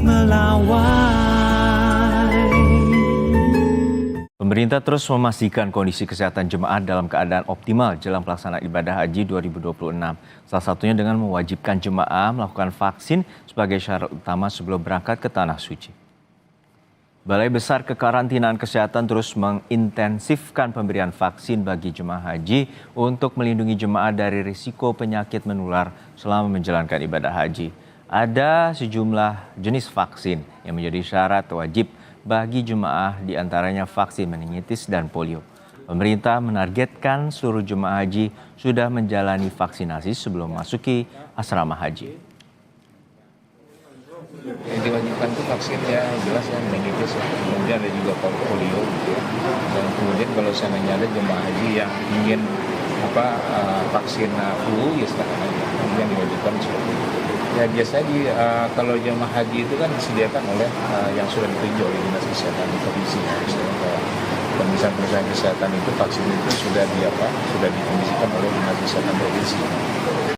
melawai. Pemerintah terus memastikan kondisi kesehatan jemaah dalam keadaan optimal jelang pelaksanaan ibadah haji 2026. Salah satunya dengan mewajibkan jemaah melakukan vaksin sebagai syarat utama sebelum berangkat ke Tanah Suci. Balai Besar Kekarantinaan Kesehatan terus mengintensifkan pemberian vaksin bagi jemaah haji untuk melindungi jemaah dari risiko penyakit menular selama menjalankan ibadah haji. Ada sejumlah jenis vaksin yang menjadi syarat wajib bagi jemaah, diantaranya vaksin meningitis dan polio. Pemerintah menargetkan seluruh jemaah haji sudah menjalani vaksinasi sebelum masuki asrama haji. Yang diwajibkan itu vaksin ya jelas ya meningitis ya. Kemudian ada juga polio gitu ya. Dan kemudian kalau seandainya ada jemaah haji yang ingin vaksin flu ya silakan aja. Kemudian diwajibkan seperti itu. Ya biasanya kalau jemaah haji itu kan disediakan oleh yang sudah ditinjau oleh dinas kesehatan di provinsi. Misalnya pemeriksaan kesehatan itu vaksin itu sudah dikondisikan oleh dinas kesehatan provinsi.